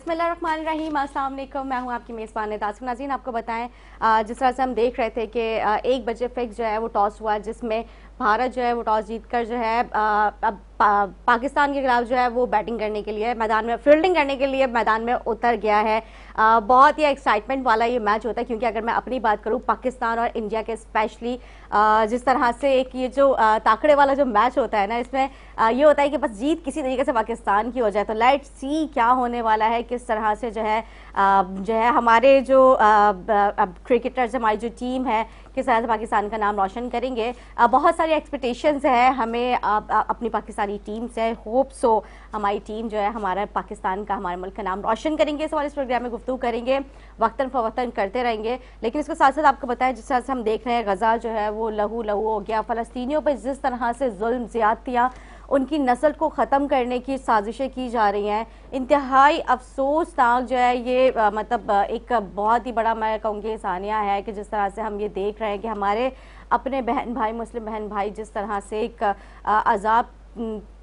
बिस्मिल्लाहिर्रहमानिर्रहीम। अस्सलाम वालेकुम। मैं हूं आपकी मेज़बान तासुफ नाज़रीन। आपको बताएं, जिस तरह से हम देख रहे थे कि 1 बजे फिक्स जो है वो टॉस हुआ, जिसमें भारत जो है वो टॉस जीतकर जो है अब पाकिस्तान के खिलाफ जो है वो बैटिंग करने के लिए मैदान में, फील्डिंग करने के लिए मैदान में उतर गया है। बहुत ही एक्साइटमेंट वाला ये मैच होता है, क्योंकि अगर मैं अपनी बात करूं, पाकिस्तान और इंडिया के स्पेशली जिस तरह से एक ये जो ताकड़े वाला जो मैच होता है ना, इसमें ये होता है कि बस जीत किसी तरीके से पाकिस्तान की हो जाए। तो लेट्स सी क्या होने वाला है, किस तरह से जो है हमारे जो क्रिकेटर्स, हमारी जो टीम है, किस तरह से पाकिस्तान का नाम रोशन करेंगे। बहुत सारी एक्सपेक्टेशंस है हमें अपनी पाकिस्तानी टीम से। होप सो हमारी टीम जो है हमारा पाकिस्तान का, हमारे मुल्क का नाम रोशन करेंगे। इस वाले इस प्रोग्राम में गुफ्तगू करेंगे, वक्तन फवक्तन करते रहेंगे। लेकिन इसके साथ साथ आपको बताएं, जिस तरह से हम देख रहे हैं गजा जो है वो लहू लहू हो गया। फ़लस्तीनियों पर जिस तरह से जुल्म, ज़्यादतियाँ, उनकी नस्ल को ख़त्म करने की साजिशें की जा रही हैं, इंतहाई अफसोसनाक जो है ये मतलब एक बहुत ही बड़ा, मैं कहूँगी, सानिया है कि जिस तरह से हम ये देख रहे हैं कि हमारे अपने बहन भाई, मुस्लिम बहन भाई, जिस तरह से एक अजाब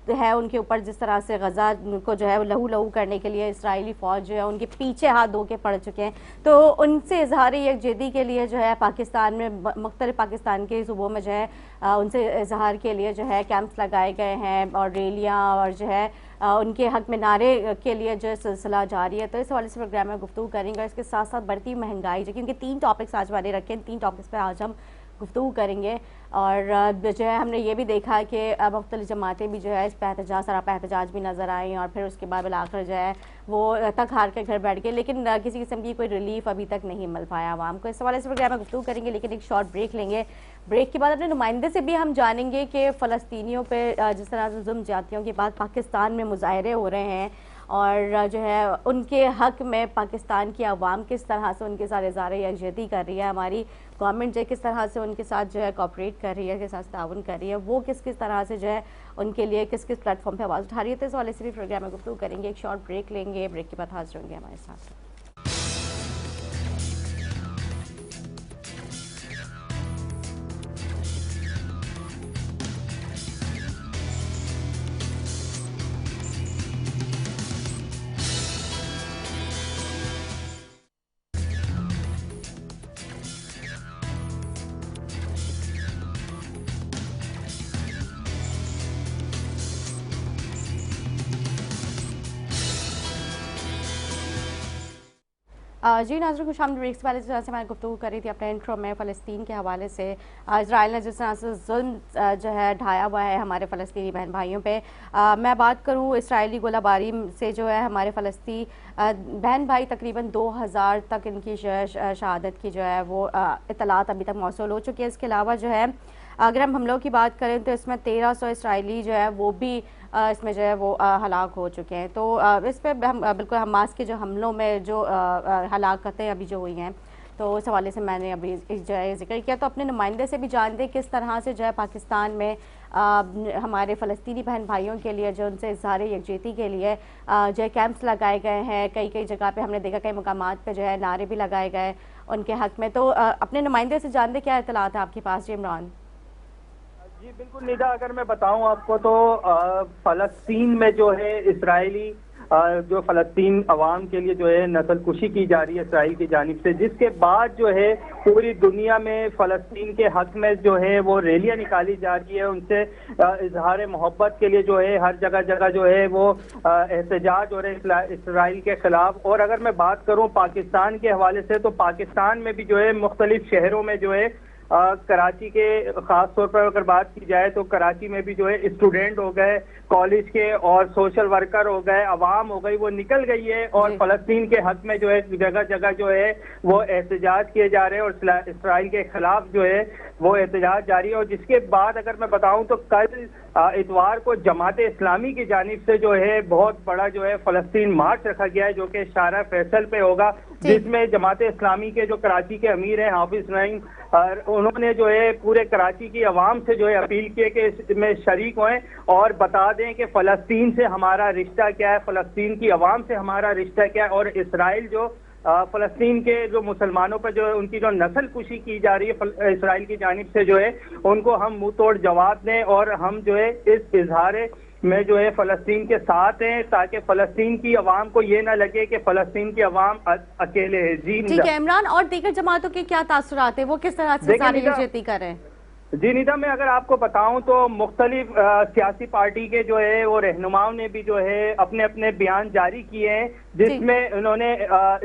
है उनके ऊपर, जिस तरह से गजा को जो है लहू लहू करने के लिए इजरायली फ़ौज जो है उनके पीछे हाथ धो के पड़ चुके हैं। तो उनसे इजहार यकजहती के लिए जो है पाकिस्तान में, मुख्तलिफ पाकिस्तान के सूबों में जो है उनसे इजहार के लिए जो है कैंप्स लगाए गए हैं और रैलियाँ और जो है उनके हक में नारे के लिए जो सिलसिला जारी है। तो इस हवाले से प्रोग्राम में गुफ्तगू करेंगे। और इसके साथ साथ बढ़ती महंगाई, जो क्योंकि 3 टॉपिक्स आज मैंने रखे हैं, 3 टॉपिक्स पर आज हम गुफ्तगू करेंगे। और जो है हमने ये भी देखा कि मुख्तलिफ जमातें भी जो है इस पर एहतजाज, सरापा एहतजाज भी नज़र आई, और फिर उसके बाद बिलाकर जो है वो तक हार कर घर बैठ गए। लेकिन किसी किस्म की कोई रिलीफ अभी तक नहीं मिल पाया आवाम को। इस हवाले से प्रोग्राम में गुफ्तगू करेंगे, लेकिन एक शॉर्ट ब्रेक लेंगे। ब्रेक के बाद अपने नुमाइंदे से भी हम जानेंगे कि फ़लस्तीनियों पर जिस तरह से जुल्म ज़्यादतियों के बाद पाकिस्तान में मुजाहरे हो रहे हैं, और जो है उनके हक में पाकिस्तान की आवाम किस तरह से उनके साथ इज़हार यकजहती कर रही है, हमारी गवर्नमेंट जो है किस तरह से उनके साथ जो है कोऑपरेट कर रही है, के साथ ताउन कर रही है, वो किस किस तरह से जो है उनके लिए किस किस प्लेटफॉर्म पे आवाज़ उठा रही है। तो इस वाले से भी प्रोग्राम में गुफ्तगू करेंगे। एक शॉर्ट ब्रेक लेंगे, ब्रेक के बाद हाजिर होंगे हमारे साथ। जी नाज़रीन, खुश आमदीद। ब्रेक से पहले जिस तरह से मैंने गुफ्तगू करी थी अपने इंट्रो में फ़लस्तीन के हवाले से, इजराइल ने जिस तरह से जुल्म जो है ढाया हुआ है हमारे फ़लस्तीनी बहन भाइयों पे, मैं बात करूँ इसराइली गोलाबारी से जो है हमारे फ़लस्तीनी बहन भाई तकरीबन 2000 तक इनकी शहादत की जो है वो इत्तलात अभी तक मौसूल हो चुकी है। इसके अलावा जो है अगर हम हमलों की बात करें तो इसमें 1300 इसराइली जो है वो भी इसमें जो है वो हलाक हो चुके हैं। तो इस पर हम बिल्कुल हमास के जो हमलों में जो हलाकतें अभी जो हुई हैं, तो उस हवाले से मैंने अभी जो है जिक्र किया। तो अपने नुमाइंदे से भी जानते किस तरह से जो है पाकिस्तान में हमारे फ़लस्तीनी बहन भाइयों के लिए जो उनसे इज़हार यकजहती के लिए जो है कैंप्स लगाए गए हैं। कई कई जगह पे हमने देखा, कई मुकामात पे जो है नारे भी लगाए गए उनके हक में। तो अपने नुमाइंदे से जानते क्या इत्तलात है आपके पास, जी इमरान? जी बिल्कुल निदा, अगर मैं बताऊं आपको तो फ़लस्तीन में जो है इसराइली जो फ़लस्तीन अवाम के लिए जो है नस्ल कुशी की जा रही है इसराइल की जानिब से, जिसके बाद जो है पूरी दुनिया में फ़लस्तीन के हक में जो है वो रैलियां निकाली जा रही है। उनसे इजहार मोहब्बत के लिए जो है हर जगह जगह जो है वो एहतजाज हो रहे हैं इसराइल के खिलाफ। और अगर मैं बात करूं पाकिस्तान के हवाले से, तो पाकिस्तान में भी जो है मुख्तलिफ शहरों में जो है कराची के खास तौर पर अगर बात की जाए तो कराची में भी जो है स्टूडेंट हो गए कॉलेज के, और सोशल वर्कर हो गए, अवाम हो गई, वो निकल गई है और फ़लस्तीन के हक में जो है जगह जगह जो है वो एहतजाज किए जा रहे हैं और इसराइल के खिलाफ जो है वो एहतजाज जारी है। और जिसके बाद अगर मैं बताऊं तो कल इतवार को जमात इस्लामी की जानिब से जो है बहुत बड़ा जो है फ़लस्तीन मार्च रखा गया है, जो कि शारा फैसल पे होगा, जिसमें जमात इस्लामी के जो कराची के अमीर हैं हाफिज नईम, उन्होंने जो है पूरे कराची की आवाम से जो है अपील की कि इसमें शरीक हों और बता दें कि फ़लस्तीन से हमारा रिश्ता क्या है, फ़लस्तीन की आवाम से हमारा रिश्ता क्या है, और इसराइल जो फ़लस्तीन के जो मुसलमानों पर जो उनकी जो नस्ल कुशी की जा रही है इसराइल की जानिब से जो है, उनको हम मुंह तोड़ जवाब दें और हम जो है इस इजहार में जो है फलस्तीन के साथ हैं, ताकि फलस्तीन की अवाम को ये ना लगे कि फलस्तीन की अवाम अकेले है। जी ठीक है इमरान, और दीगर जमातों के क्या तासुरात है, वो किस तरह से सारी यकजहती कर रहे हैं? जी निदा, मैं अगर आपको बताऊं तो मुख्तलिफ सियासी पार्टी के जो है वो रहनुमाओं ने भी जो है अपने अपने बयान जारी किए हैं, जिसमें उन्होंने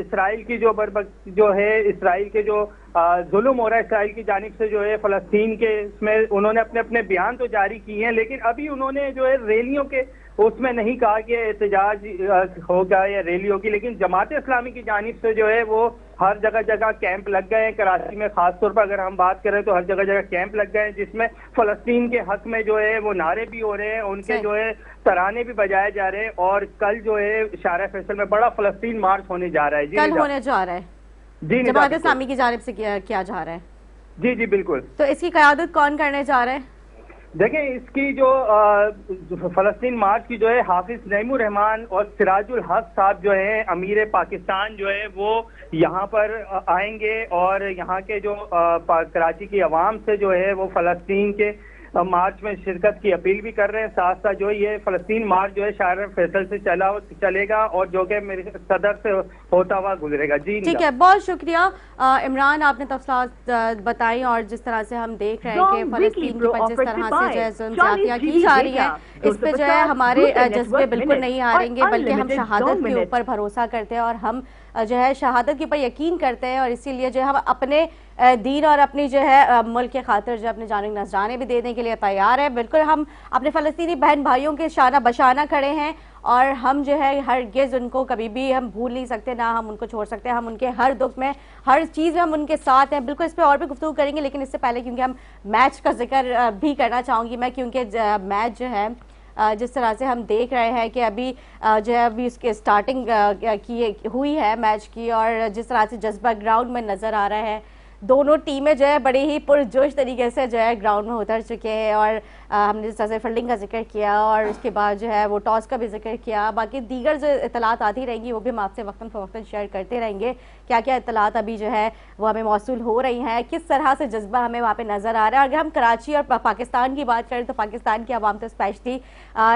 इसराइल की जो है इसराइल के जो जुल्म हो रहा है इसराइल की जानिब से जो है फलस्तीन के, इसमें उन्होंने अपने अपने बयान तो जारी किए हैं, लेकिन अभी उन्होंने जो है रैलियों के उसमें नहीं कहा कि एहतजाज होगा या रैली होगी। लेकिन जमात इस्लामी की जानिब से जो है वो हर जगह जगह कैंप लग गए हैं। कराची में खासतौर पर अगर हम बात करें तो हर जगह जगह कैंप लग गए हैं, जिसमें फलस्तीन के हक में जो है वो नारे भी हो रहे हैं, उनके जो है तराने भी बजाए जा रहे हैं। और कल जो है शारा फैसल में बड़ा फलस्तीन मार्च होने जा रहा है। कल होने जा रहा है जी, जमात इस्लामी की जानिब से किया जा रहा है। जी जी बिल्कुल। तो इसकी क़यादत कौन करने जा रहे हैं? देखें, इसकी जो फलस्तीन मार्च की जो है हाफिज नईमुर रहमान और सिराजुल हक साहब जो है अमीर पाकिस्तान जो है वो यहाँ पर आएंगे और यहाँ के जो कराची की आवाम से जो है वो फलस्तीन के मार्च में शिरकत की अपील भी कर रहे हैं। साथ साथ जो ये फलस्तीन मार्च जो है शारा फैसल से चलेगा और जो कि मेरे सदर से होता हुआ गुजरेगा। जी ठीक है, बहुत शुक्रिया इमरान, आपने तफसीलात बताई। और जिस तरह से हम देख रहे हैं कि फलस्तीन के ऊपर जिस तरह से जो है ज़ुल्म की जा रही है, इस पे जो है हमारे जज्बे बिल्कुल नहीं हारेंगे, बल्कि हम शहादत के ऊपर भरोसा करते हैं और हम जो है शहादत के ऊपर यकीन करते हैं। और इसीलिए जो है हम अपने दीन और अपनी जो है मुल्क के खातिर जो अपने जान नजराने भी देने के लिए तैयार है। बिल्कुल हम अपने फ़लस्तीनी बहन भाइयों के शाना बशाना खड़े हैं और हम जो है हरगिज़ उनको कभी भी हम भूल नहीं सकते, ना हम उनको छोड़ सकते। हम उनके हर दुख में, हर चीज़ में हम उनके साथ हैं। बिल्कुल इस पर और भी गुफ्तगू करेंगे, लेकिन इससे पहले क्योंकि हम मैच का जिक्र भी करना चाहूँगी मैं, क्योंकि मैच जो है जिस तरह से हम देख रहे हैं कि अभी जो है अभी उसके स्टार्टिंग की हुई है मैच की, और जिस तरह से जज्बा ग्राउंड में नज़र आ रहा है, दोनों टीमें जो है बड़ी ही पुरजोश तरीके से जो है ग्राउंड में उतर चुके हैं। और हमने जिस तरह से फील्डिंग का जिक्र किया और उसके बाद जो है वो टॉस का भी जिक्र किया, बाकी दीगर जो इतलात आती रहेंगी वो भी हम आपसे वक्तन फ़वक्तन शेयर करते रहेंगे। क्या क्या इतलात अभी जो है वो हमें मौसूल हो रही हैं, किस तरह से जज्बा हमें वहाँ पे नज़र आ रहा है। अगर हम कराची और पाकिस्तान की बात करें तो पाकिस्तान की आवाम तो स्पेशली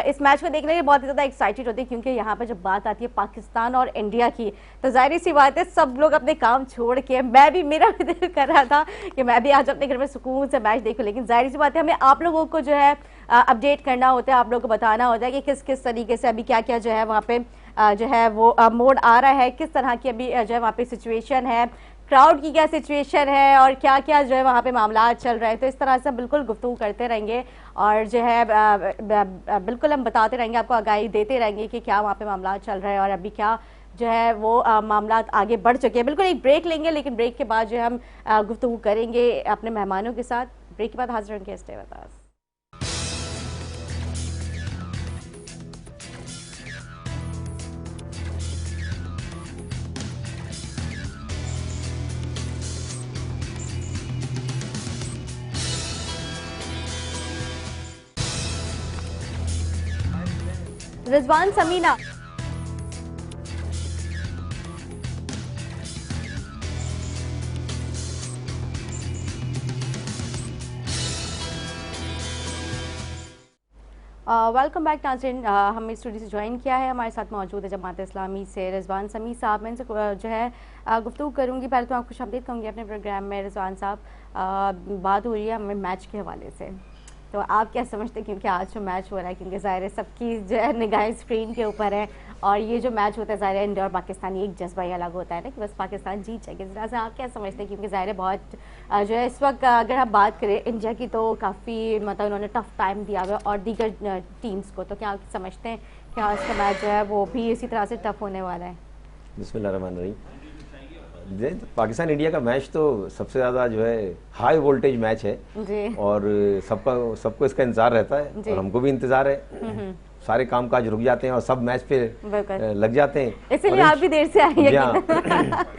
इस मैच को देखने के लिए बहुत ही ज़्यादा एक्साइटेड होती है, क्योंकि यहाँ पर जब बात आती है पाकिस्तान और इंडिया की तो जाहिर सी बात है सब लोग अपने काम छोड़ के, मैं भी, मेरा भी दिल कर रहा था कि मैं भी आज अपने घर में सुकून से मैच देखूं, लेकिन जाहिर सी बात है हमें आप लोगों को जो है अपडेट करना होता है, आप लोगों को बताना होता है कि किस किस तरीके से अभी क्या क्या जो है वहाँ पे जो है वो मोड आ रहा है, किस तरह की अभी जो है वहाँ पे सिचुएशन है, क्राउड की क्या सिचुएशन है और क्या क्या जो है वहाँ पे मामला चल रहे हैं। तो इस तरह से बिल्कुल गुफ्तगू करते रहेंगे और जो है बिल्कुल हम बताते रहेंगे, आपको आगाही देते रहेंगे कि क्या वहाँ पे मामला चल रहा है और अभी क्या जो है वो मामला आगे बढ़ चुके हैं। बिल्कुल एक ब्रेक लेंगे, लेकिन ब्रेक के बाद जो है हम गुफ्तगू करेंगे अपने मेहमानों के साथ। ब्रेक के बाद हाजिर होंगे, stay with us. Rizwan Samina, welcome back नाज़रीन। हमें स्टूडियो से ज्वाइन किया है, हमारे साथ मौजूद है जमात इस्लामी से रिजवान समी साहब। मैं इनसे जो है गुफ्तगू करूँगी। पहले तो आपको खुश कहूँगी अपने प्रोग्राम में। रिजवान साहब, बात हो रही है हमें मैच के हवाले से, तो आप क्या समझते हैं, क्योंकि आज जो मैच हो रहा है, क्योंकि ज़ाहिर है सबकी जो है निगाहें स्क्रीन के ऊपर है और ये जो मैच होता है ज़ाहिर है इंडिया और पाकिस्तान, एक जज्बा ही अलग होता है ना कि बस पाकिस्तान जीत जाएगी। इस तरह से आप क्या समझते हैं, क्योंकि ज़ाहिर है बहुत जो है इस वक्त अगर हम बात करें इंडिया की तो काफ़ी मतलब उन्होंने टफ टाइम दिया हुआ और दीगर टीम्स को, तो क्या आप समझते हैं कि आज का मैच जो है वो भी इसी तरह से टफ होने वाला है? बिस्मिल्लाहिर्रहमानिर्रहीम। पाकिस्तान इंडिया का मैच तो सबसे ज़्यादा जो है हाई वोल्टेज मैच है जी। और सबको इसका इंतज़ार रहता है और हमको भी इंतज़ार है। सारे कामकाज रुक जाते हैं और सब मैच पे लग जाते हैं, इसीलिए आप भी देर से आए हैं।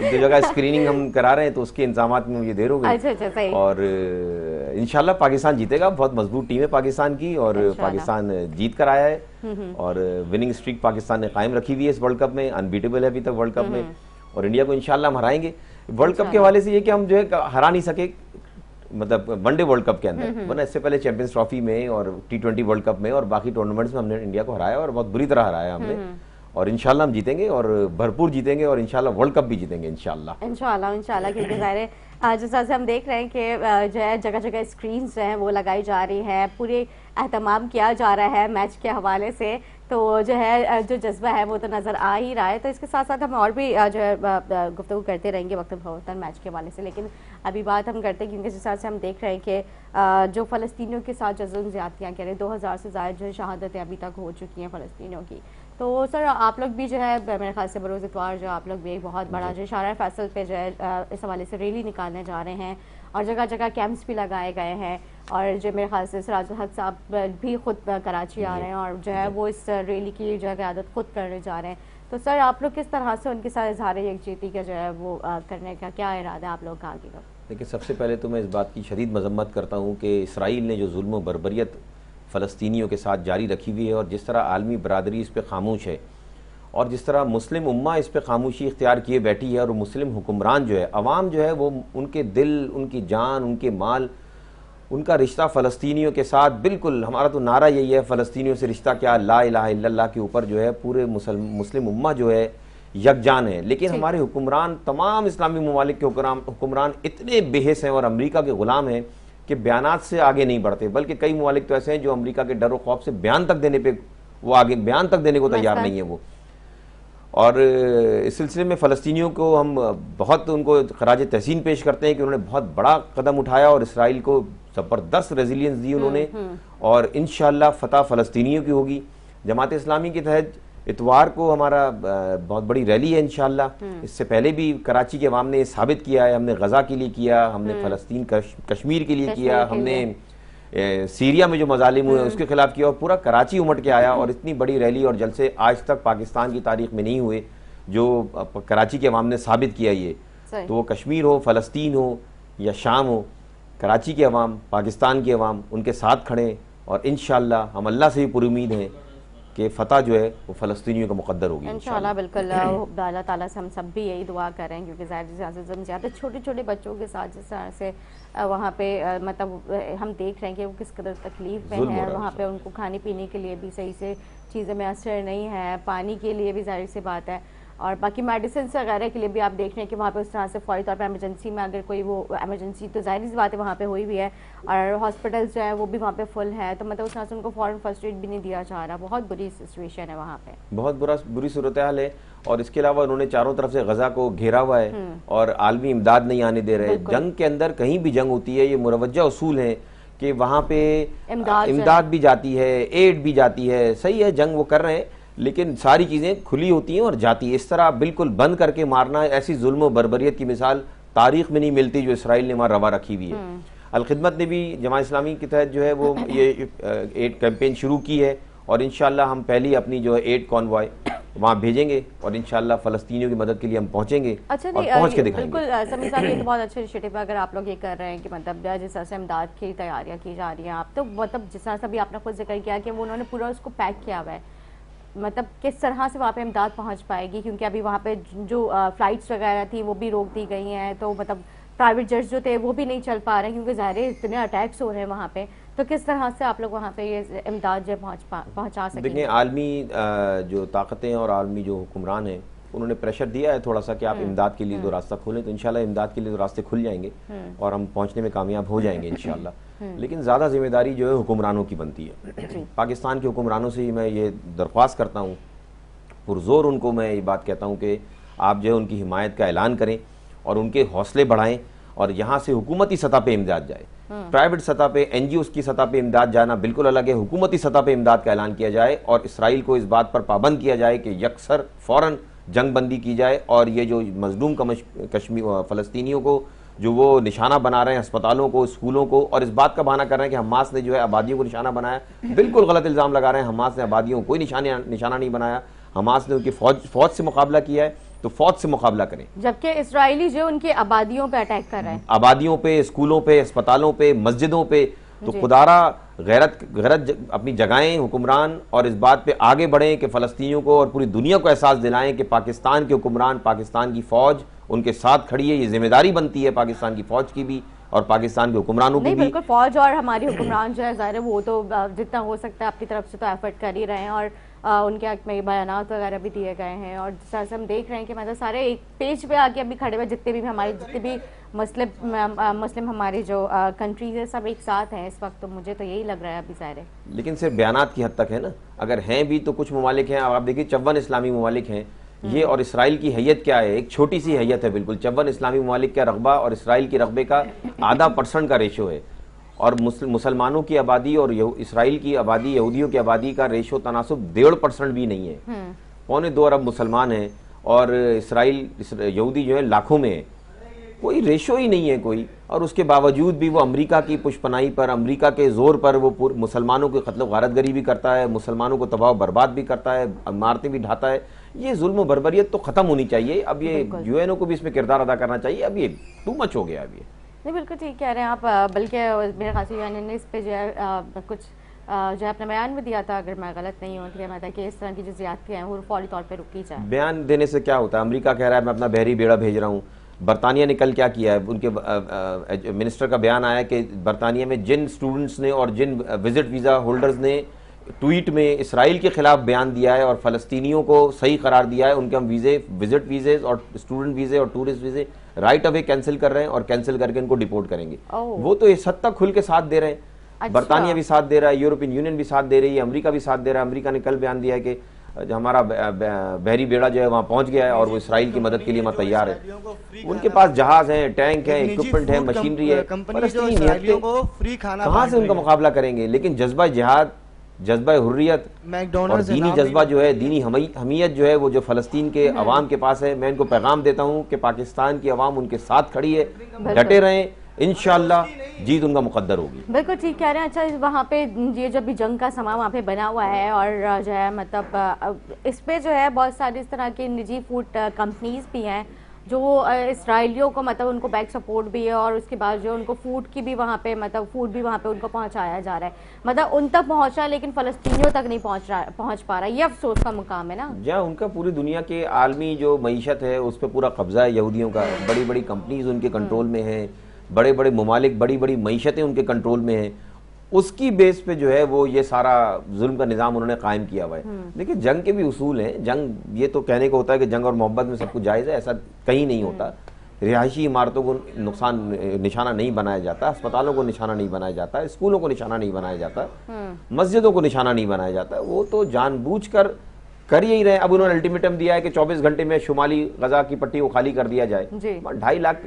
जो जगह स्क्रीनिंग हम करा रहे हैं तो उसके इंतजामात में मुझे देर हो गई। अच्छा, सही। और इंशाल्लाह पाकिस्तान जीतेगा। बहुत मजबूत टीम है पाकिस्तान की और पाकिस्तान जीत कर आया है और विनिंग स्ट्रीक पाकिस्तान ने कायम रखी हुई है इस वर्ल्ड कप में, अनबीटेबल है अभी तक वर्ल्ड कप में और इंडिया को इंशाल्लाह हम हराएंगे। वर्ल्ड कप के हवाले से ये कि हम जो है हरा नहीं सके, मतलब वनडे वर्ल्ड कप के अंदर, वरना इससे पहले चैंपियंस ट्रॉफी में और T20 वर्ल्ड कप में और बाकी टूर्नामेंट्स में हमने इंडिया को हराया और बहुत बुरी तरह हराया हमने। और इंशाल्लाह हम जीतेंगे और भरपूर जीतेंगे और इंशाल्लाह वर्ल्ड कप भी जीतेंगे इंशाल्लाह इंशाल्लाह। क्योंकि ज़ाहिर है जिस तरह से हम देख रहे हैं कि जो है जगह जगह स्क्रीन्स जो हैं वो लगाई जा रही हैं, पूरे एहतमाम किया जा रहा है मैच के हवाले से, तो जो है जो जज्बा है वो तो नज़र आ ही रहा है। तो इसके साथ साथ हम और भी जो है गुफ्तगू करते रहेंगे वक्त फ़ौरन मैच के हवाले से, लेकिन अभी बात हम करते हैं क्योंकि जिस तरह से हम देख रहे हैं कि जो फ़लस्तीनियों के साथ जो जुल्म ज़्यादतियाँ कह रहे हैं, 2000 से ज़्यादा जो है शहादतें अभी तक हो चुकी हैं फ़लस्तीनियों की। तो सर आप लोग भी जो है मेरे ख्याल से बरोज़ इतवार जो आप लोग भी एक बहुत बड़ा जो शारा फैसल पे जो है इस हवाले से रैली निकालने जा रहे हैं और जगह जगह कैंप्स भी लगाए गए हैं, और जो मेरे ख्याल से सिराजुल हक साहब भी खुद कराची आ रहे हैं और जो है वो इस रैली की जो है क़यादत खुद करने जा रहे हैं। तो सर आप लोग किस तरह से उनके साथ इज़हार यकजहती का जो है वो करने का क्या इरादा है आप लोग का आगे का? देखिए, सबसे पहले तो मैं इस बात की शदीद मजम्मत करता हूँ कि इसराइल ने जो जुल्म बर्बरियत फ़लस्तीनियों के साथ जारी रखी हुई है और जिस तरह आलमी बरादरी इस पर खामोश है और जिस तरह मुस्लिम उम्मा इस पर खामोशी इख्तियार किए बैठी है और मुस्लिम हुक्मरान जो है, अवाम जो है वो उनके दिल, उनकी जान, उनके माल, उनका रिश्ता फ़लस्तीनियों के साथ बिल्कुल, हमारा तो नारा यही है, फ़लस्तीनियों से रिश्ता क्या, ला इलाहा इल्लल्लाह के ऊपर जो है पूरे मुस्लिम उम्मा जो है यकजान है। लेकिन हमारे हुक्मरान, तमाम इस्लामी ममालिक के हुक्मरान इतने बेहस हैं और अमरीका के ग़ुलाम हैं कि बयानात से आगे नहीं बढ़ते, बल्कि कई ममालिक तो ऐसे हैं जो अमरीका के डर व खौफ से बयान तक देने पे वो आगे बयान तक देने को तैयार नहीं है वो। और इस सिलसिले में फ़लस्तीनियों को हम बहुत उनको खराज तहसीन पेश करते हैं कि उन्होंने बहुत बड़ा कदम उठाया और इसराइल को ज़बरदस्त रेजिलियंस दी उन्होंने, और इंशाअल्लाह फ़तह फ़लस्तीनियों की होगी। जमात इस्लामी के तहत इतवार को हमारा बहुत बड़ी रैली है इंशाअल्लाह। इससे पहले भी कराची के अवाम ने साबित किया है, हमने गज़ा के लिए किया, हमने फ़लस्तीन कश्मीर के लिए किया, हमने सीरिया में जो मजालिम हुए उसके खिलाफ किया और पूरा कराची उमट के आया। और इतनी बड़ी रैली और जलसे आज तक पाकिस्तान की तारीख में नहीं हुए जो कराची के अवाम ने साबित किया ये। तो वो कश्मीर हो, फ़लस्तीन हो या शाम हो, कराची के अवाम, पाकिस्तान के अवाम उनके साथ खड़े और इंशाअल्लाह हम अल्लाह से भी पूरी उम्मीद है कि फ़तह जो है वो फ़लस्तीनियों का मुक़द्दर होगी इंशाअल्लाह। बिल्कुल अल्लाह ताला से हम सब भी यही दुआ करें, क्योंकि ज़्यादा छोटे छोटे बच्चों के साथ जिस तरह से वहाँ पे मतलब हम देख रहे हैं कि वो किस कदर तकलीफ़ में है, वहाँ पे उनको खाने पीने के लिए भी सही से चीज़ें मैसर नहीं है, पानी के लिए भी ज़ाहिर सी बात है, और बाकी मेडिसिन वगैरह के लिए भी आप देख रहे हैं कि वहाँ पे उस तरह से फौरी तौर पर एमरजेंसी में अगर कोई वो एमरजेंसी तो ज़ाहिर सी बात है वहाँ पे हुई भी है, और हॉस्पिटल्स जो है वो भी वहाँ पे फुल है, तो मतलब उस तरह से उनको फ़ौरन फर्स्ट एड भी नहीं दिया जा रहा। बहुत बुरी सिचुएशन है वहाँ पे, बहुत बुरी सूरत हाल है। और इसके अलावा उन्होंने चारों तरफ से गजा को घेरा हुआ है और आलमी इमदाद नहीं आने दे रहे। जंग के अंदर कहीं भी जंग होती है, ये मुरवज्जा उसूल है कि वहाँ पे इमदाद भी जाती है, एड भी जाती है, सही है, जंग वो कर रहे हैं, लेकिन सारी चीज़ें खुली होती हैं और जाती है। इस तरह बिल्कुल बंद करके मारना, ऐसी जुल्म व बर्बरियत की मिसाल तारीख में नहीं मिलती जो इसराइल ने वहाँ रवा रखी हुई है। अल-खिदमत ने भी जमात इस्लामी के तहत जो है वो ये एड कैंपेन शुरू की है और इंशाअल्लाह हम पहली अपनी जो है एड कॉन्वॉय वहाँ भेजेंगे और इंशाअल्लाह फ़लस्तीनियों की मदद के लिए हम पहुँचेंगे और पहुँच के दिखाएंगे। बिल्कुल समीर साहब, ये तो बहुत अच्छे इनिशिएटिव है अगर आप लोग ये कर रहे हैं कि मतलब जिस तरह से इमदाद की तैयारियाँ की जा रही हैं, आप तो मतलब जिस तरह से अभी आपने खुद जिक्र किया कि वो उन्होंने पूरा उसको पैक किया हुआ है, मतलब किस तरह से वहाँ पे इमदाद पहुँच पाएगी, क्योंकि अभी वहाँ पे जो फ़्लाइट्स वगैरह थी वो भी रोक दी गई हैं, तो मतलब प्राइवेट जेट्स जो थे वो भी नहीं चल पा रहे हैं क्योंकि ज़ाहिर है इतने अटैक्स हो रहे हैं वहाँ पे, तो किस तरह से आप लोग वहाँ पे ये इमदाद जो पहुँचा सकेंगे? देखिए, आलमी जो ताकतें और आलमी जो हुक्मरान हैं उन्होंने प्रेशर दिया है थोड़ा सा कि आप इमदाद के लिए दो रास्ता खोलें, तो इंशाल्लाह इमदाद के लिए दो रास्ते खुल जाएंगे और हम पहुँचने में कामयाब हो जाएंगे इंशाल्लाह। लेकिन ज़्यादा जिम्मेदारी जो है हुक्मरानों की बनती है। पाकिस्तान के हुक्मरानों से ही मैं ये दरख्वास्त करता हूँ, पुरजोर उनको मैं ये बात कहता हूँ कि आप जो है उनकी हिमायत का ऐलान करें और उनके हौसले बढ़ाएं और यहाँ से हुकूमती सतह पे इमदाद जाए। प्राइवेट सतह पे, NGOs की सतह पे इमदाद जाना बिल्कुल अलग है, हुकूमती सतह पे इमदाद का ऐलान किया जाए और इसराइल को इस बात पर पाबंद किया जाए कि यकसर फ़ौरन जंग बंदी की जाए और ये जो मजलूम कश्मीर फ़लस्तीनियों को जो वो निशाना बना रहे हैं, अस्पतालों को, स्कूलों को, और इस बात का बहाना कर रहे हैं कि हमास ने जो है आबादियों को निशाना बनाया, बिल्कुल गलत इल्ज़ाम लगा रहे हैं। हमास ने आबादियों को कोई निशाना नहीं बनाया, हमास ने उनकी फौज से मुकाबला किया है, तो फौज से मुकाबला करें, जबकि इसराइली जो उनकी आबादियों पे अटैक कर रहे हैं, आबादियों पे, स्कूलों पे, अस्पतालों पे, मस्जिदों पे। तो खुदारा गैरत अपनी जगाएं हुक्मरान और इस बात पे आगे बढ़ें कि फ़लस्तीनियों को और पूरी दुनिया को एहसास दिलाएं कि पाकिस्तान के हुक्मरान, पाकिस्तान की फ़ौज उनके साथ खड़ी है। ये जिम्मेदारी बनती है पाकिस्तान की फ़ौज की भी और पाकिस्तान के हुक्मरानों की नहीं भी। बिल्कुल, फौज और हमारी हुक्मरान जो है ज़ाहिर है वो तो जितना हो सकता है अपनी तरफ से तो एफर्ट कर ही रहे हैं, और उनके हक में बयानात वगैरह भी दिए गए हैं। और जिस तरह से हम देख रहे हैं कि मतलब सारे एक पेज पे आके अभी खड़े हुए जितने भी मुस्लिम हमारी जो कंट्रीज है सब एक साथ हैं इस वक्त, तो मुझे तो यही लग रहा है अभी ज़ाहिर है। लेकिन सिर्फ बयानात की हद तक है ना, अगर हैं भी तो कुछ ममालिक हैं, अब आप देखिए 54 इस्लामी ममालिक हैं ये, और इसराइल की हैयत क्या है, एक छोटी सी हैयत है बिल्कुल। 54 इस्लामी ममालिक का रकबा और इसराइल के रकबे का आधा % का रेशो है, और मुसलमानों की आबादी और इसराइल की आबादी, यहूदियों की आबादी का रेशो तनासुब 1.5% भी नहीं है। 1.25 अरब मुसलमान हैं और इसराइल यहूदी जो है लाखों में है, कोई रेशो ही नहीं है कोई। और उसके बावजूद भी वो अमेरिका की पुष्पनाई पर, अमेरिका के जोर पर वो मुसलमानों की कत्ल गारतगरी भी करता है, मुसलमानों को तबाह बर्बाद भी करता है, इमारतें भी ढाता है। ये जुल्म और बर्बरियत तो खत्म होनी चाहिए। अब ये यूएनओ को भी इसमें किरदार अदा करना चाहिए। अब ये टू मच हो गया। अब ये नहीं बिल्कुल ठीक कह रहे हैं आप, बल्कि मेरे ख्याल से यूएन ने इस पे जो है कुछ जो है अपना बयान भी दिया था, अगर मैं गलत नहीं हूँ, कि इस तरह की जो ज़्यादतियाँ हैं वो फौरी तौर पर रुकी जाए। बयान देने से क्या होता है? अमेरिका कह रहा है मैं अपना बहरी बेड़ा भेज रहा हूँ। बरतानिया ने कल क्या किया है, उनके मिनिस्टर का बयान आया कि बरतानिया में जिन स्टूडेंट्स ने और जिन विजिट वीज़ा होल्डर्स ने ट्वीट में इसराइल के खिलाफ बयान दिया है और फ़लस्तीनियों को सही करार दिया है, उनके हम वीज़े, विजिट वीज़े और स्टूडेंट वीज़े और टूरिस्ट वीज़े राइट अवे कैंसिल कर रहे हैं, और कैंसिल करके इनको डिपोर्ट करेंगे। वो तो इस हद तक खुल के साथ दे रहे हैं। अच्छा। बरतानिया भी साथ दे रहा है, यूरोपियन यूनियन भी साथ दे रही है, अमेरिका भी साथ दे रहा है। अमेरिका ने कल बयान दिया है कि हमारा बहरी बेड़ा जो है वहाँ पहुँच गया है और वो इसराइल की मदद के लिए वहाँ तैयार है। उनके पास जहाज हैं, टैंक है, इक्विपमेंट है, मशीनरी है। कहाँ से उनका मुकाबला करेंगे? लेकिन जज्बा जिहाद, जज्बा हुर्रियत और दीनी जज्बा जो है, दीनी हमीयत जो है, वो जो फ़लस्तीन के अवाम के पास है, मैं इनको पैगाम देता हूँ कि पाकिस्तान की अवाम उनके साथ खड़ी है, डटे रहें, इंशाअल्लाह जीत उनका मुकद्दर होगी। बिल्कुल ठीक कह रहे हैं। अच्छा, वहाँ पे ये जब भी जंग का समा वहाँ पे बना हुआ है, और जो है मतलब इस पे जो है बहुत सारी इस तरह की निजी फूड कंपनीज भी हैं जो इसराइलियों को मतलब उनको बैक सपोर्ट भी है, और उसके बाद जो उनको फूड की भी वहाँ पे मतलब फूड भी वहाँ पे उनको पहुँचाया जा रहा है, मतलब उन तक पहुँच रहा है, लेकिन फ़लस्तीनियों तक नहीं पहुँच पा रहा है। ये अफसोस का मुकाम है ना। जहाँ उनका पूरी दुनिया के आलमी जो मईशत है उस पर पूरा कब्जा है यहूदियों का। बड़ी बड़ी कंपनीज उनके कंट्रोल में हैं, बड़े बड़े ममालिक, बड़ी बड़ी मईशतें उनके कंट्रोल में हैं। उसकी बेस पे जो है वो ये सारा जुल्म का निज़ाम उन्होंने कायम किया हुआ है। देखिए जंग के भी उसूल हैं। जंग ये तो कहने को होता है कि जंग और मोहब्बत में सब कुछ जायज़ है, ऐसा कहीं नहीं होता। रिहायशी इमारतों को निशाना नहीं बनाया जाता, अस्पतालों को निशाना नहीं बनाया जाता, स्कूलों को निशाना नहीं बनाया जाता, मस्जिदों को निशाना नहीं बनाया जाता। वो तो जानबूझकर कर यही रहे। अब उन्होंने अल्टीमेटम दिया है कि 24 घंटे में शुमाली गजा की पट्टी को खाली कर दिया जाए। 2.5 लाख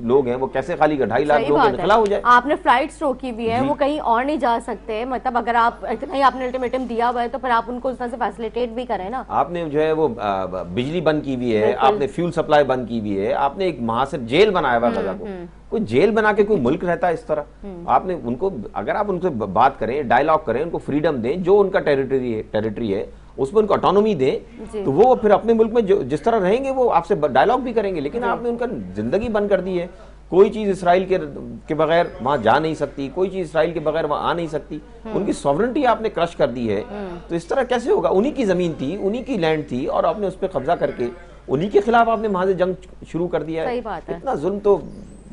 लोग हैं, वो कैसे खाली कर? 2.5 लाख लोग निकला हो जाए। आपने फ्लाइट्स रोकी हुई है, वो कहीं और नहीं जा सकते। मतलब अगर आप इतना ही आपने अल्टीमेटम दिया हुआ है तो फिर आप उनको उस तरह से फैसिलिटेट भी करें ना। आपने जो है वो बिजली बंद की हुई है, आपने फ्यूल सप्लाई बंद की हुई है, आपने एक महासिर जेल बनाया हुआ गजा को। कोई जेल बना के कोई मुल्क रहता है इस तरह? आपने उनको, अगर आप उनसे बात करें, डायलॉग करें, उनको फ्रीडम दें, जो उनका टेरिटरी है उसमें उनको ऑटोनॉमी दें, तो वो फिर अपने मुल्क में जो जिस तरह रहेंगे वो आपसे डायलॉग भी करेंगे। लेकिन आपने उनका जिंदगी बंद कर दी है। कोई चीज इसराइल के बगैर वहां जा नहीं सकती, कोई चीज इसराइल के बगैर वहां आ नहीं सकती। उनकी सॉवरेंटी आपने क्रश कर दी है। तो इस तरह कैसे होगा? उन्हीं की जमीन थी, उन्हीं की लैंड थी, और आपने उस पर कब्जा करके उन्हीं के खिलाफ आपने वहां से जंग शुरू कर दिया है। सही बात है। इतना जुल्म तो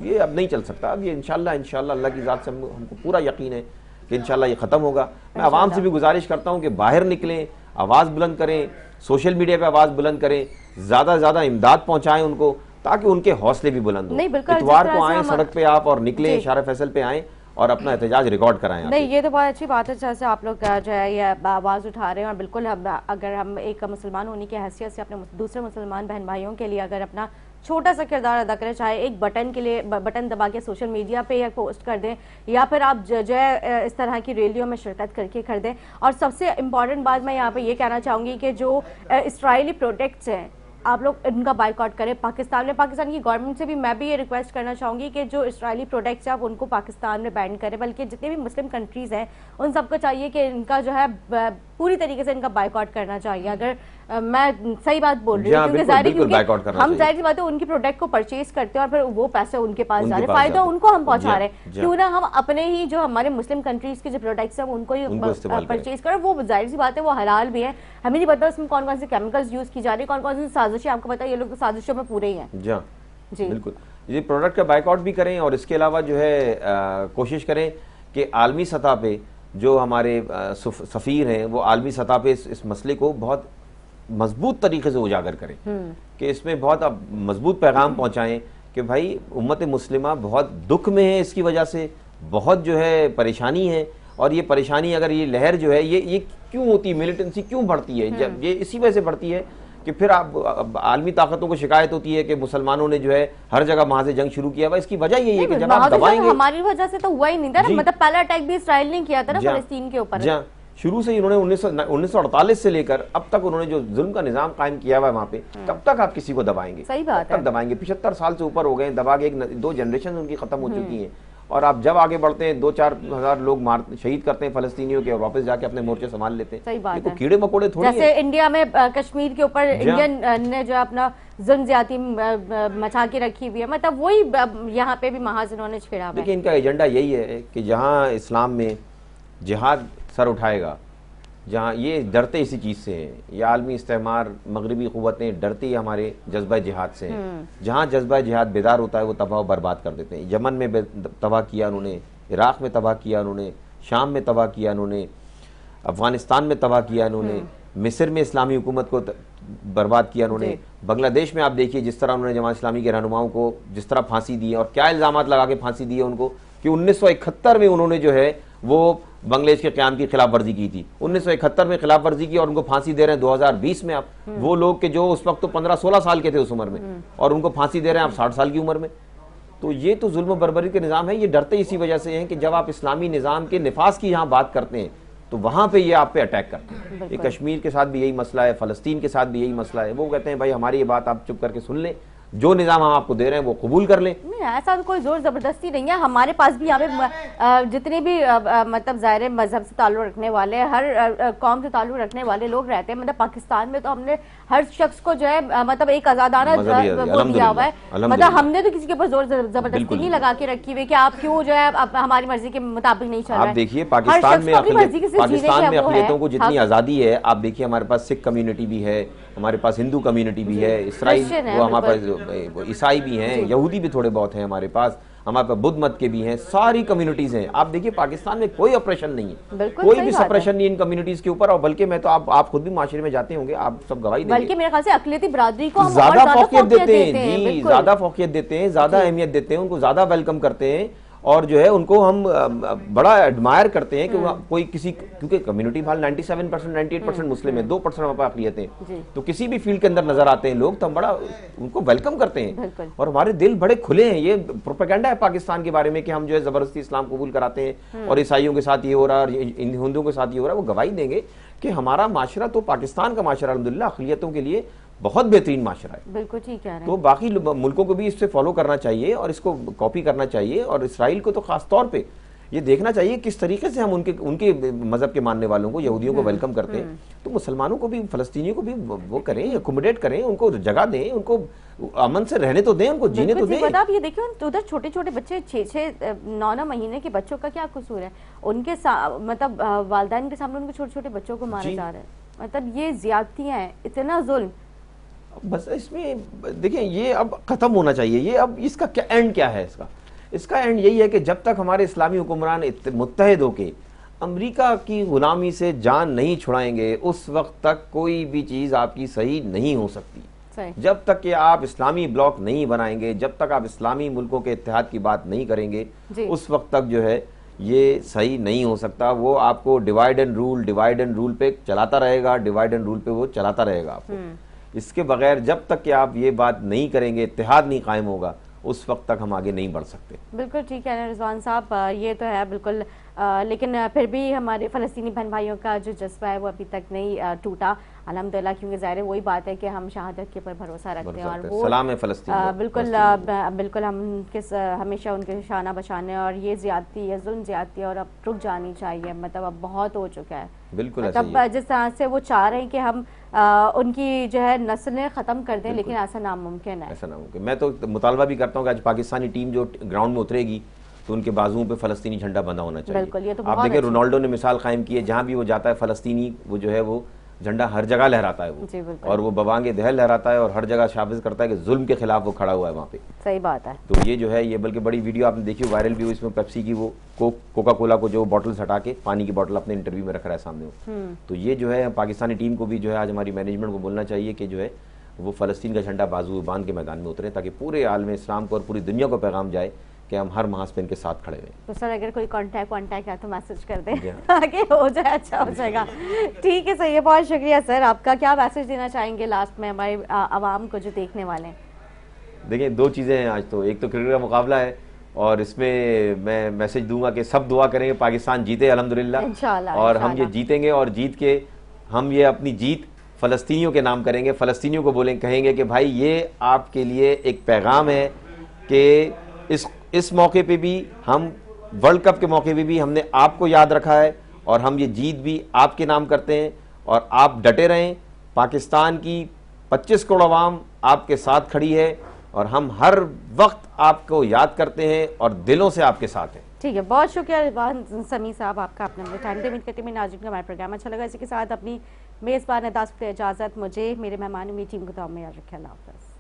ये अब नहीं चल सकता। अब ये इंशाल्लाह अल्लाह की ज़ात से हमको पूरा यकीन है कि इंशाल्लाह ये खत्म होगा। मैं आवाम से भी गुजारिश करता हूँ कि बाहर निकलें, आवाज़ बुलंद करें, सोशल मीडिया पे आवाज़ बुलंद करें, ज़्यादा से ज़्यादा इमदाद पहुँचाएं उनको, ताकि उनके हौसले भी बुलंद हो। इतवार को आएँ सड़क पे आप और निकलें, इशारा फैसल पे आएँ और अपना एहतजाज रिकॉर्ड कराएं। नहीं, ये तो बहुत अच्छी बात है जैसे आप लोग जो है ये आवाज़ उठा रहे हैं। और बिल्कुल अगर हम एक मुसलमान होने की हैसियत से अपने दूसरे मुसलमान बहन भाइयों के लिए अगर अपना छोटा सा किरदार अदा करें, चाहे एक बटन के लिए बटन दबा के सोशल मीडिया पे या पोस्ट कर दें, या फिर आप जो है इस तरह की रैलियों में शिरकत करके कर दें। और सबसे इम्पॉर्टेंट बात मैं यहाँ पे ये कहना चाहूँगी कि जो इसराइली प्रोडक्ट्स हैं आप लोग इनका बाइकआउट करें। पाकिस्तान की गवर्नमेंट से भी मैं भी ये रिक्वेस्ट करना चाहूँगी कि जो इसराइली प्रोडक्ट्स हैं आप उनको पाकिस्तान में बैन करें, बल्कि जितने भी मुस्लिम कंट्रीज़ हैं उन सबको चाहिए कि इनका जो है पूरी तरीके से इनका बाइकआउट करना चाहिए। अगर मैं सही बात बोल रही हूँ, क्योंकि हम जाहिर सी बात है उनकी प्रोडक्ट को परचेज करते हैं और फिर वो पैसे उनके पास जा रहे हैं, फायदा उनको हम पहुंचा रहे हैं। क्यों ना हम अपने ही जो हमारे मुस्लिम कंट्रीज के जो प्रोडक्ट्स हैं उनको ही परचेज करें। वो जाहिर सी बात है वो हलाल भी है। हमें नहीं पता उसमें कौन कौन से केमिकल्स यूज की जा रही है, कौन कौन सी साजिशें, आपको पता है ये लोग तो साजिशों में पूरे ही हैं। जी बिल्कुल। ये प्रोडक्ट का बाइकआउट भी करें और इसके अलावा जो है कोशिश करें कि आलमी सतह पे जो हमारे सफ़ीर हैं वो आलमी सतह पे इस मसले को बहुत मजबूत तरीके से उजागर करें कि इसमें बहुत अब मजबूत पैगाम पहुंचाएं कि भाई उम्मत मुस्लिमा बहुत दुख में है, इसकी वजह से बहुत जो है परेशानी है, और ये परेशानी अगर ये लहर जो है ये क्यों होती है, मिलिटेंसी क्यों बढ़ती है, जब ये इसी वजह से बढ़ती है कि फिर आप आलमी ताकतों को शिकायत होती है कि मुसलमानों ने जो है हर जगह वहां से जंग शुरू किया हुआ। इसकी वजह यही है कि जब आप दबाएंगे, हमारी वजह से तो हुआ ही नहीं था, मतलब पहला अटैक भी इसराइल ने किया था ना फलस्तीन के ऊपर। शुरू से ही उन्होंने 1948 से लेकर अब तक उन्होंने जो जुल्म का निजाम कायम किया हुआ है वहां पे, कब तक आप किसी को दबाएंगे? सही बात है, कब दबाएंगे? 75 साल से ऊपर हो गए दबा के, 2 जनरेशन उनकी खत्म हो चुकी हैं, और आप जब आगे बढ़ते हैं 2-4 हजार लोग शहीद करते हैं फलस्तीनियों के और वापस जाके अपने मोर्चे संभाल लेते हैं। सही बात है, कीड़े मकोड़े थोड़ी जैसे इंडिया में कश्मीर के ऊपर इंडियन ने जो अपना जुल्म ज्यादती मचा के रखी हुई है, मतलब वही यहाँ पे भी महाज इन्होंने छेड़ा। देखिए इनका एजेंडा यही है कि जहाँ इस्लाम में जिहाद सर उठाएगा, जहाँ ये डरते इसी चीज़ से हैं, ये आलमी इस्तेमार मगरबी क़ुव्वतें डरती है हमारे जज्बा जिहाद से हैं। जहाँ जज्बा जिहाद बेदार होता है वो तबाह बर्बाद कर देते हैं। यमन में तबाह किया उन्होंने, इराक़ में तबाह किया उन्होंने, शाम में तबाह किया उन्होंने, अफ़गानिस्तान में तबाह किया उन्होंने, मिस्र में इस्लामी हुकूमत को बर्बाद किया उन्होंने, बांग्लादेश में आप देखिए जिस तरह उन्होंने जमात इस्लामी के रहनुमाओं को जिस तरह फांसी दी है और क्या इल्ज़ामात लगा के फांसी दी है उनको कि 1971 में उन्होंने जो है वो बांग्लादेश के क़याम की खिलाफ वर्जी की थी। 1971 में खिलाफ वर्जी की और उनको फांसी दे रहे हैं 2020 में आप। वो लोग के जो उस वक्त तो 15-16 साल के थे उस उम्र में, और उनको फांसी दे रहे हैं आप 60 साल की उम्र में। तो ये तो जुल्म बर्बरी के निज़ाम है। ये डरते इसी वजह से हैं कि जब आप इस्लामी निज़ाम के निफाज की यहाँ बात करते हैं तो वहाँ पे ये आप पे अटैक करते हैं। ये कश्मीर के साथ भी यही मसला है, फ़लस्तीन के साथ भी यही मसला है। वो कहते हैं भाई हमारी ये बात आप चुप करके सुन लें, जो निज़ाम हम आपको दे रहे हैं वो कबूल कर लें। नहीं, ऐसा कोई जोर जबरदस्ती नहीं है। हमारे पास भी यहाँ पे जितने भी मतलब ज़ाहिर मजहब से ताल्लुक़ रखने वाले, हर कौम से ताल्लुक़ रखने वाले लोग रहते हैं। मतलब पाकिस्तान में तो हमने हर शख्स को जो है मतलब एक आज़ादाना वो दिया हुआ है। मतलब हमने तो किसी के ऊपर जोर जबरदस्ती नहीं लगा के रखी हुई कि आप क्यों जो है हमारी मर्जी के मुताबिक नहीं चल रहा है। आप देखिए पाकिस्तान में अक़लियतों को जितनी आज़ादी है, आप देखिए हमारे पास सिख कम्युनिटी भी है, हमारे पास हिंदू कम्युनिटी भी है, इसराइल वो हमारे पास ईसाई भी हैं, यहूदी भी थोड़े बहुत हैं हमारे पास बुद्ध मत के भी हैं, सारी कम्युनिटीज हैं। आप देखिए पाकिस्तान में कोई ऑपरेशन नहीं है, कोई भी सप्रेशन नहीं इन कम्युनिटीज के ऊपर। और बल्कि मैं तो आप खुद भी माशरे में जाते होंगे, आप सब गवाही देंगे, बल्कि मेरे ख्याल से अक़लियती बिरादरी को हम ज्यादा फौकियत देते हैं जी, ज्यादा फौकियत देते हैं, ज्यादा अहमियत देते हैं, उनको ज्यादा वेलकम करते हैं, और जो है उनको हम बड़ा एडमायर करते हैं कि कोई किसी, क्योंकि कम्युनिटी भाल 97% 98% मुस्लिम है, 2% हमारे पास अक़लियतें, तो किसी भी फील्ड के अंदर नजर आते हैं लोग तो हम बड़ा उनको वेलकम करते हैं, और हमारे दिल बड़े खुले हैं। ये प्रोपेगेंडा है पाकिस्तान के बारे में कि हम जो है जबरदस्ती इस्लाम कबूल कराते हैं और ईसाइयों के साथ ये हो रहा है और हिंदुओं के साथ ये हो रहा है। वो गवाही देंगे कि हमारा माशरा तो पाकिस्तान का माशरा अल्हम्दुलिल्लाह अक़लियतों के लिए बहुत बेहतरीन माशरा है। बिल्कुल ठीक कह रहे हैं। तो बाकी मुल्कों को भी इससे फॉलो करना चाहिए और इसको कॉपी करना चाहिए, और इसराइल को तो खास तौर पे ये देखना चाहिए किस तरीके से हम उनके मजहब के मानने वालों को, यहूदियों को वेलकम करते हैं। तो मुसलमानों को भी, फलस्तीनियों को भी वो करें, अकोमोडेट करें, उनको जगह दें, उनको अमन से रहने तो दें, उनको जीने तो दें। आप ये देखिए उधर छोटे छोटे बच्चे 6-6 9-9 महीने के बच्चों का क्या कसूर है? उनके मतलब वालिदैन के सामने उनके छोटे छोटे बच्चों को मारे जा रहे हैं। मतलब ये ज्यादतियां हैं, इतना जुल्म। बस इसमें देखिए ये अब खत्म होना चाहिए। ये अब इसका क्या एंड क्या है? इसका एंड यही है कि जब तक हमारे इस्लामी हुक्मरान मुत्तहिद होके अमेरिका की गुलामी से जान नहीं छुड़ाएंगे, उस वक्त तक कोई भी चीज़ आपकी सही नहीं हो सकती। जब तक कि आप इस्लामी ब्लॉक नहीं बनाएंगे, जब तक आप इस्लामी मुल्कों के इत्तेहाद की बात नहीं करेंगे, उस वक्त तक जो है ये सही नहीं हो सकता। वो आपको डिवाइड एंड रूल पे चलाता रहेगा, डिवाइड एंड रूल पे वो चलाता रहेगा आपको। इसके बगैर जब तक कि आप ये बात नहीं करेंगे, इत्तेहाद नहीं कायम होगा, उस वक्त तक हम आगे नहीं बढ़ सकते। बिल्कुल ठीक है रिजवान साहब, ये तो है बिल्कुल। लेकिन फिर भी हमारे फ़लस्तीनी बहन भाइयों का जो जज्बा है वो अभी तक नहीं टूटा अल्हम्दुलिल्लाह, क्योंकि ज़ाहिर वही बात है कि हम शहादत के ऊपर भरोसा रखते हैं और वो सलाम है फ़लस्तीन। बिल्कुल हम हमेशा उनके शाना बचाने, और ये ज़्यादती, ये जुल्म ज़्यादती और अब रुक जानी चाहिए। मतलब अब बहुत हो चुका है। बिल्कुल तब जिस तरह से वो चाह रहे हैं कि हम उनकी जो है नस्लें ख़त्म कर दें, लेकिन ऐसा नामुमकिन है। ऐसा नामुमकिन। मैं तो मुतालबा भी करता हूँ कि आज पाकिस्तानी टीम जो ग्राउंड में उतरेगी तो उनके बाजुओं पे फ़लस्तीनी झंडा बंधा होना चाहिए। बिल्कुल, ये तो आप देखिए रोनाल्डो ने मिसाल कायम की है, जहाँ भी वो जाता है फ़लस्तीनी वो जो है वो झंडा हर जगह लहराता है वो, जी बिल्कुल। और वो बवांगे दहल लहराता है और हर जगह साबित करता है कि जुल्म के खिलाफ वो खड़ा हुआ है वहाँ पे। सही बात है। तो ये जो है, ये बल्कि बड़ी वीडियो आपने देखी, वायरल भी हुई, इसमें पेप्सी की वो कोका कोला को जो बॉटल्स हटा के पानी की बॉटल अपने इंटरव्यू में रख रहा है सामने वो। तो ये जो है पाकिस्तानी टीम को भी जो है आज हमारी मैनेजमेंट को बोलना चाहिए कि जो है वो फ़लस्तीन का झंडा बाजू बांध के मैदान में उतरे, ताकि पूरे आलम इस्लाम को और पूरी दुनिया को पैगाम जाए कि हम हर महाज पे इनके साथ खड़े हुए। तो सर अगर कोई कांटेक्ट है तो मैसेज कर दें जी ताकि हो जाए, अच्छा हो जाएगा। ठीक है, सही है, बहुत शुक्रिया सर। आपका क्या मैसेज देना चाहेंगे लास्ट में हमारे आवाम को जो देखने वाले हैं? देखिए, दो चीज़ें हैं आज तो, एक तो क्रिकेट का मुकाबला है और इसमें मैं मैसेज दूंगा कि सब दुआ करेंगे पाकिस्तान जीते अल्हम्दुलिल्लाह, इंशाल्लाह, और हम ये इंशाल्लाह। जीतेंगे और जीत के हम ये अपनी जीत फ़लस्तीनियों के नाम करेंगे। फ़लस्तीनियों को कहेंगे कि भाई ये आपके लिए एक पैगाम है कि इस मौके पे भी, हम वर्ल्ड कप के मौके पे भी हमने आपको याद रखा है और हम ये जीत भी आपके नाम करते हैं, और आप डटे रहें। पाकिस्तान की 25 करोड़ आवाम आपके साथ खड़ी है और हम हर वक्त आपको याद करते हैं और दिलों से आपके साथ हैं। ठीक है, बहुत शुक्रिया रिजवान समी साहब आपका, अपने टाइम दे। उम्मीद करती हूँ नाज़रीन को हमारा प्रोग्राम अच्छा लगा। इसी के साथ अपनी मेज़बान अदा से इजाज़त, मुझे मेरे मेहमानों में टीम को दुआ में याद रखें। अल्लाह हाफ़िज़।